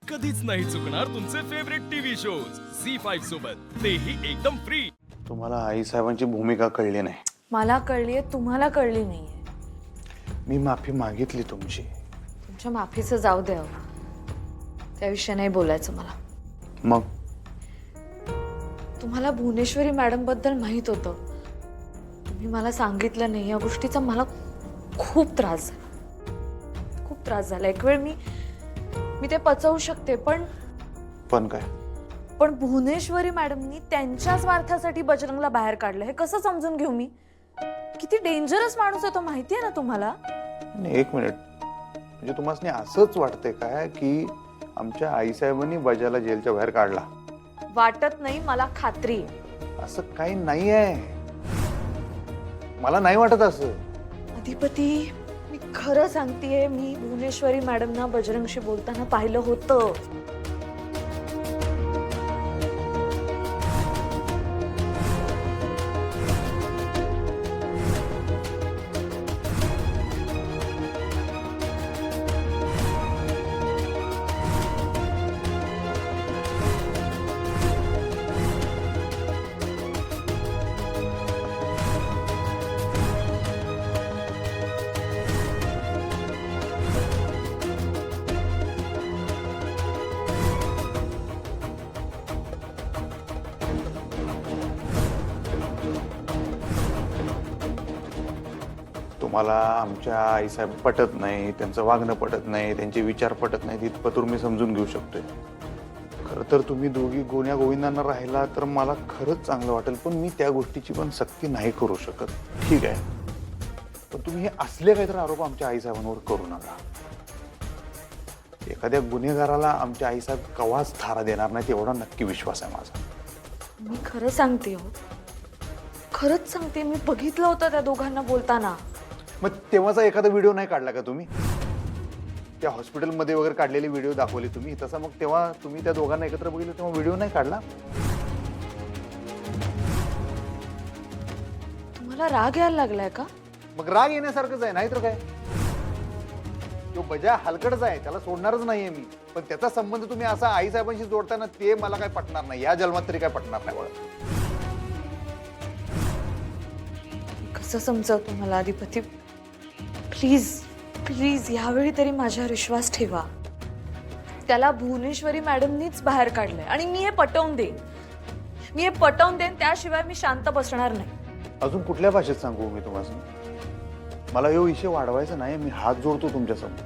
कधीच नाही चुकणार तुमचे फेवरेट टीव्ही शोज झी5 सोबत, तेही एकदम फ्री। तुम्हाला आई साहेबांची भूमिका कळली नाही। मला कळलीये, तुम्हाला कळली नाहीये। मी माफी मागितली तुमची। तुमच्या माफीचं जाऊ द्या, त्याविषयी नाही बोलायचं मला। मग तुम्हाला भुवनेश्वरी मॅडम बद्दल माहित होतं, तुम्ही मला सांगितलं नाही। या गोष्टीचा मला खूप त्रास झाला, खूप त्रास झाला। एक वेळ मी ते पचवू शकते, पण काय? पण भुवनेश्वरी मॅडमनी त्यांच्या स्वार्थासाठी बजरंगला बाहेर काढलं, हे कसं समजून घेऊ मी? किती डेंजरस माणूस आहे तो, माहितीये ना तुम्हाला? एक मिनिट, म्हणजे तुम्हाला असंच वाटतंय काय की आमच्या आई साहेबांनी बजाला जेलच्या बाहेर काढला? वाटत नाही, मला खात्री आहे। असं काही नाहीये, मला नाही वाटत असं। अधिपती, मी खरं सांगतेय, मी भुवनेश्वरी मॅडमना बजरंगशी बोलताना पाहिलं होतं। तुम्हाला आमच्या आई साहेब पटत नाही, त्यांचं वागणं पटत नाही, त्यांचे विचार पटत नाहीत, इतपतूर मी समजून घेऊ शकतोय। खरं तर तुम्ही दोघी गोण्या गोविंदांना राहिला तर मला खरंच चांगलं वाटेल, पण मी त्या गोष्टीची पण सक्ती नाही करू शकत। ठीक आहे, पण तुम्ही हे असले काहीतरी आरोप आमच्या आई साहेबांवर करू नका। एखाद्या गुन्हेगाराला आमच्या आई साहेब कवाच थारा देणार नाही, एवढा नक्की विश्वास आहे माझा। मी खरं सांगते हो, खरंच सांगते, मी बघितलं होतं त्या दोघांना बोलताना। मग तेव्हाचा एखादा व्हिडिओ नाही काढला का तुम्ही? त्या हॉस्पिटलमध्ये वगैरे काढलेली व्हिडिओ दाखवली तुम्ही, तसा मग तेव्हा तुम्ही त्या दोघांना एकत्र बघितलं तेव्हा व्हिडिओ नाही काढला? तुम्हाला राग यायला लागलाय का? मग राग येण्यासारखंच आहे, नाहीतर काय? तो बजा हलकडच आहे, त्याला सोडणारच नाहीये मी, पण त्याचा संबंध तुम्ही असा आई साहेबांशी जोडताना ते मला काय पटणार नाही, या जन्मात तरी काय पटणार नाही बघा। कसं समजावं तुम्हाला अधिपती? प्लीज प्लीज यावेळी तरी माझ्यावर विश्वास ठेवा। त्याला भुवनेश्वरी मॅडमनीच बाहेर काढलंय आणि मी हे पटवून देईन, त्याशिवाय मी शांत बसणार नाही। अजून कुठल्या भाषेत सांगू मी तुम्हाला? मला यो विषय वाढवायचा नाही, मी हात जोडतो तुमच्या समोर।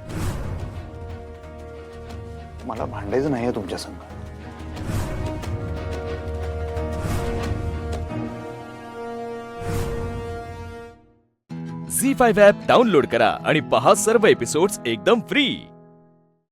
मला भांडायचं नाहीये तुमच्या समोर। झी5 ॲप डाउनलोड करा आणि पहा सर्व एपिसोड्स एकदम फ्री।